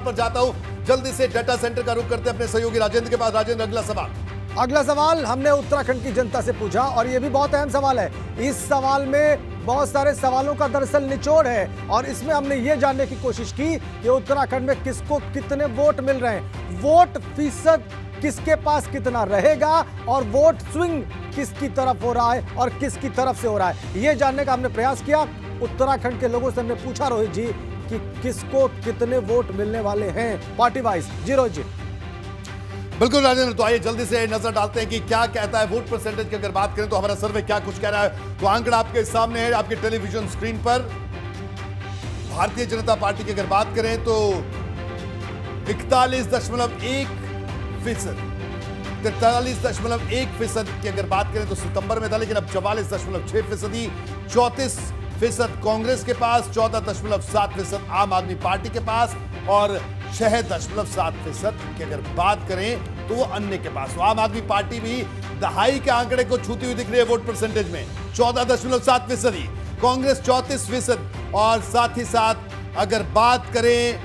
पर जाता हूं, जल्दी से डाटा सेंटर का रुख करते हैं अपने सहयोगी राजेंद्र के पास। राजेंद्र, अगला सवाल हमने उत्तराखंड की जनता से पूछा और यह भी बहुत अहम सवाल है। इस सवाल में बहुत सारे सवालों का दरअसल निचोड़ है और इसमें हमने ये जानने की कोशिश की कि उत्तराखंड में किसको कितने वोट मिल रहे हैं, वोट फीसद किसके पास कितना रहेगा और वोट स्विंग किसकी तरफ हो रहा है और किसकी तरफ से हो रहा है, ये जानने का हमने प्रयास किया। उत्तराखंड के लोगों से हमने पूछा रोहित जी कि किसको कितने वोट मिलने वाले हैं पार्टी वाइज। जी रोहित जी। बिल्कुल राजेंद्र, तो आइए जल्दी से नजर डालते हैं कि क्या कहता है वोट परसेंटेज की। अगर बात करें तो हमारा सर्वे क्या कुछ कह रहा है, तो आंकड़ा आपके सामने है, आपके टेलीविजन स्क्रीन पर। भारतीय जनता पार्टी की अगर बात करें तो 41.1%, 43.1% की अगर बात करें तो सितंबर में था, लेकिन अब 44.6%, 34% कांग्रेस के पास, 14.7% आम आदमी पार्टी के पास और 6.7% की अगर बात करें तो वो अन्य के पास। तो आम आदमी पार्टी भी दहाई के आंकड़े को छूती हुई दिख रही है वोट परसेंटेज में, 14.7%, कांग्रेस 34% और साथ ही साथ अगर बात करें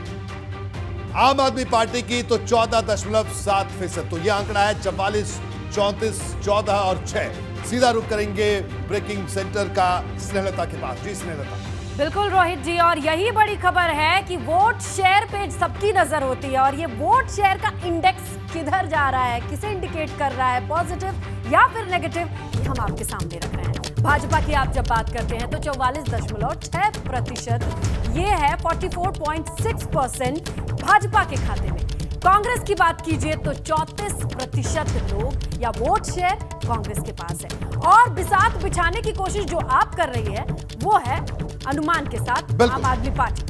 आम आदमी पार्टी की तो 14.7%। तो यह आंकड़ा है 44, 34, 14 और 6। सीधा रुख करेंगे ब्रेकिंग सेंटर का स्नेहलता के पास। जी स्नेहलता। बिल्कुल रोहित जी, और यही बड़ी खबर है कि वोट शेयर पे सबकी नजर होती है और ये वोट शेयर का इंडेक्स किधर जा रहा है, किसे इंडिकेट कर रहा है, पॉजिटिव या फिर नेगेटिव, ये हम आपके सामने रख रहे हैं। भाजपा की आप जब बात करते हैं तो 44.6%, ये है 44.6% भाजपा के खाते में। कांग्रेस की बात कीजिए तो 34% लोग या वोट शेयर कांग्रेस के पास है। और बिसात बिछाने की कोशिश जो आप कर रही है वो है अनुमान के साथ आम आदमी पार्टी।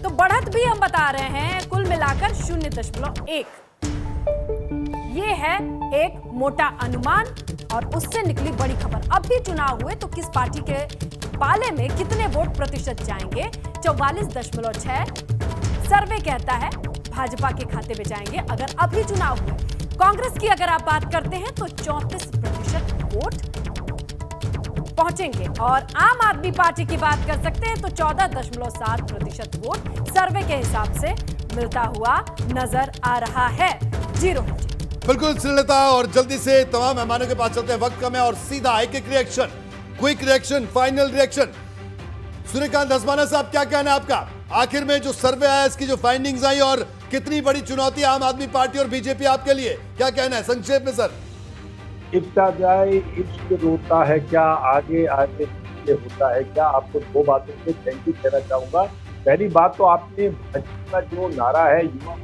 तो बढ़त भी हम बता रहे हैं, कुल मिलाकर 0.1। ये है एक मोटा अनुमान और उससे निकली बड़ी खबर। अब भी चुनाव हुए तो किस पार्टी के पाले में कितने वोट प्रतिशत जाएंगे, 44.6 सर्वे कहता है भाजपा के खाते में जाएंगे अगर अभी चुनाव हुए। कांग्रेस की अगर आप बात करते हैं तो 34% वोट पहुंचेंगे और आम आदमी पार्टी की बात कर सकते हैं तो 14.7% वोट सर्वे के हिसाब से मिलता हुआ नजर आ रहा है। जी रोहित जी। बिल्कुल श्रीलता, और जल्दी से तमाम मेहमानों के पास चलते हैं, वक्त कम है और सीधा एक reaction, quick reaction, final reaction. Suryakant Dhasmana साहब, क्या कहना है आपका? आखिर में जो सर्वे आया, इसकी जो फाइंडिंग्स आई और कितनी बड़ी चुनौती आम आदमी पार्टी और बीजेपी आपके लिए, क्या कहना है संक्षेप में सर? इब्ता जाए इश्क रोता है क्या, आगे आगे पीछे होता है क्या। आपको दो बातों से थैंक यू कहना चाहूंगा। पहली बात तो आपने भाजपा का जो नारा है युवा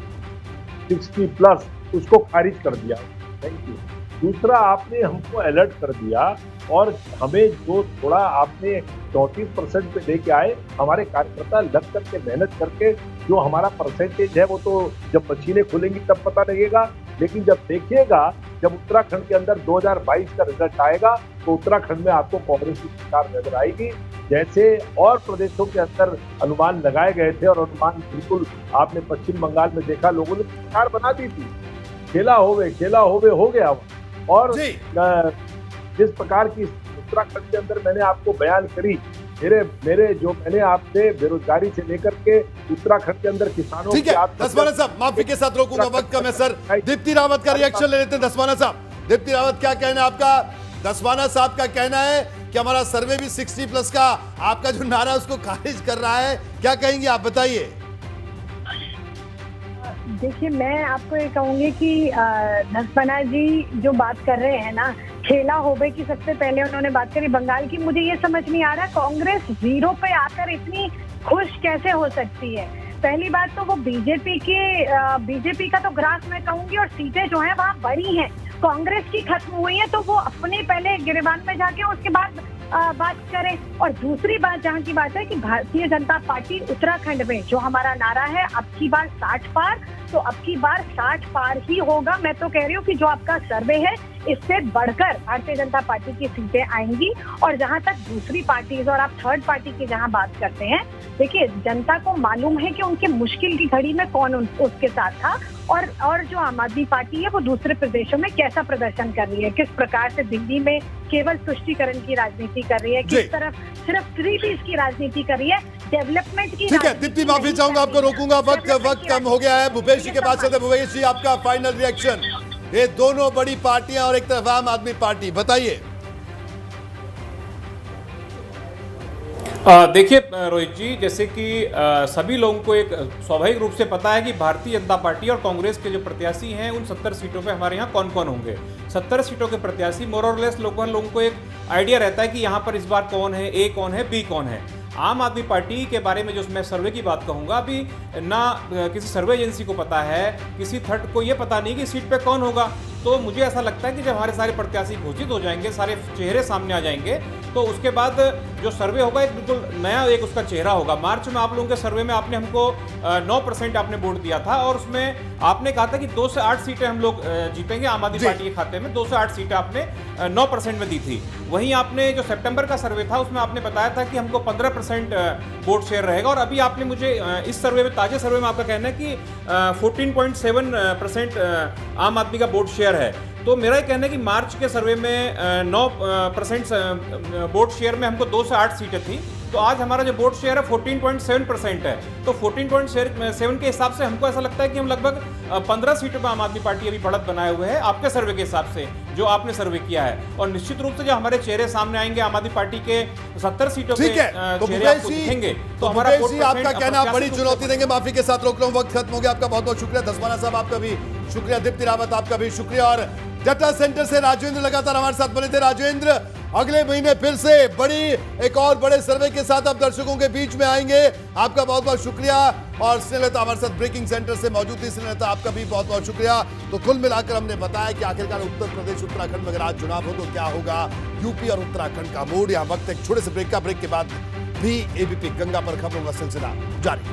60+, उसको खारिज कर दिया, थैंक यू। दूसरा, आपने हमको अलर्ट कर दिया और हमें जो थोड़ा आपने 34% पे लेके आए, हमारे कार्यकर्ता लग करके मेहनत करके जो हमारा परसेंटेज है वो तो जब मशीनें खुलेंगी तब पता लगेगा, लेकिन जब देखिएगा, जब उत्तराखंड के अंदर 2022 का रिजल्ट आएगा तो उत्तराखंड में आपको कांग्रेस की सरकार नजर आएगी। जैसे और प्रदेशों के अंदर अनुमान लगाए गए थे और अनुमान बिल्कुल आपने पश्चिम बंगाल में देखा, लोगों ने सरकार बना दी थी, खेला होवे हो गया। और जिस प्रकार की उत्तराखंड के अंदर मैंने आपको बयान करी, मेरे जो मैंने आपसे बेरोजगारी से लेकर के उत्तराखंड के अंदर किसानों ठीक है धस्माना साहब, माफी के साथ रोकूंगा, वक्त कम है सर। दीप्ति रावत का रिएक्शन ले लेते हैं। धस्माना साहब, दीप्ति रावत, क्या कहना है आपका? धस्माना साहब का कहना है कि हमारा सर्वे भी 60+ का आपका जो नारा है उसको खारिज कर रहा है, क्या कहेंगे आप, बताइए। देखिए, मैं आपको ये कहूंगी कि धस्माना जी जो बात कर रहे हैं ना, खेला होवे की सबसे पहले उन्होंने बात करी बंगाल की। मुझे ये समझ नहीं आ रहा कांग्रेस 0 पे आकर इतनी खुश कैसे हो सकती है। पहली बात तो वो बीजेपी का तो ग्राफ मैं कहूंगी और सीटें जो है वहाँ बड़ी हैं, कांग्रेस की खत्म हुई है, तो वो अपने पहले गिरेबान में जाके उसके बाद बात करें। और दूसरी बात जहाँ की बात है कि भारतीय जनता पार्टी उत्तराखंड में जो हमारा नारा है अब की बार 60 पार, तो अब की बार 60 पार ही होगा। मैं तो कह रही हूँ कि जो आपका सर्वे है इससे बढ़कर भारतीय जनता पार्टी की सीटें आएंगी। और जहां तक दूसरी पार्टीज और आप थर्ड पार्टी की जहां बात करते हैं, देखिए जनता को मालूम है कि उनके मुश्किल की घड़ी में कौन उसके साथ था और जो आम आदमी पार्टी है वो दूसरे प्रदेशों में कैसा प्रदर्शन कर रही है, किस प्रकार से दिल्ली में केवल तुष्टीकरण की राजनीति कर रही है, किस तरफ सिर्फ फ्रीबीज की राजनीति कर रही है, डेवलपमेंट की। ठीक है दीप्ति, माफी चाहूंगा, आपको रोकूंगा, वक्त कम हो गया है। भूपेश जी के पास चलते। भूपेश जी, आपका फाइनल रिएक्शन, ये दोनों बड़ी पार्टियां और एक तरफ आम आदमी पार्टी, बताइए। देखिए रोहित जी, जैसे कि सभी लोगों को एक स्वाभाविक रूप से पता है कि भारतीय जनता पार्टी और कांग्रेस के जो प्रत्याशी हैं उन 70 सीटों पे हमारे यहाँ कौन कौन होंगे। 70 सीटों के प्रत्याशी मोर और लेस लोगों को एक आइडिया रहता है कि यहाँ पर इस बार कौन है, ए कौन है, बी कौन है। आम आदमी पार्टी के बारे में जो मैं सर्वे की बात कहूँगा, अभी ना किसी सर्वे एजेंसी को पता है, किसी थर्ड को ये पता नहीं कि सीट पे कौन होगा। तो मुझे ऐसा लगता है कि जब हमारे सारे प्रत्याशी घोषित हो जाएंगे, सारे चेहरे सामने आ जाएंगे, तो उसके बाद जो सर्वे होगा एक बिल्कुल नया एक उसका चेहरा होगा। मार्च में आप लोगों के सर्वे में आपने हमको 9% आपने वोट दिया था और उसमें आपने कहा था कि 2 से 8 सीटें हम लोग जीतेंगे आम आदमी पार्टी के खाते में। 2 से 8 सीटें आपने 9% में दी थी। वहीं आपने जो सितंबर का सर्वे था उसमें आपने बताया था कि हमको 15% वोट शेयर रहेगा, और अभी आपने मुझे इस सर्वे में, ताजे सर्वे में आपका कहना है कि 14.7% आम आदमी का वोट शेयर है। तो मेरा ये कहना है कि मार्च के सर्वे में 9% वोट शेयर में हमको 2 से 8 सीटें थी, तो आज हमारा जो वोट शेयर है 14.7% है। तो 14.7 के हिसाब से हमको ऐसा लगता है कि हम लगभग 15 सीटों पर आम आदमी पार्टी अभी बढ़त बनाए हुए है आपके सर्वे के हिसाब से, जो आपने सर्वे किया है। और निश्चित रूप से जो हमारे चेहरे सामने आएंगे आम आदमी पार्टी के 70 सीटों पे चेहरे आपको दिखेंगे, तो हमारा आपका कहना बड़ी चुनौती देंगे। माफी के साथ रोक लो, वक्त खत्म हो गया। आपका बहुत बहुत शुक्रिया धस्माना साहब, आपका भी शुक्रिया। दीप्ति रावत, आपका भी शुक्रिया। और डेटा सेंटर से राजेंद्र लगातार हमारे साथ बने थे। राजेंद्र, अगले महीने फिर से एक और बड़े सर्वे के साथ आप दर्शकों के बीच में आएंगे। आपका बहुत बहुत शुक्रिया। और स्नेहलता हमारे साथ ब्रेकिंग सेंटर से मौजूद थी। स्नेहलता, आपका भी बहुत बहुत शुक्रिया। तो कुल मिलाकर हमने बताया कि आखिरकार उत्तर प्रदेश, उत्तराखंड में अगर आज चुनाव हो तो क्या होगा, यूपी और उत्तराखंड का मोड़। यहाँ वक्त एक छोटे से ब्रेक के बाद भी एबीपी गंगा पर खबरों का सिलसिला जारी।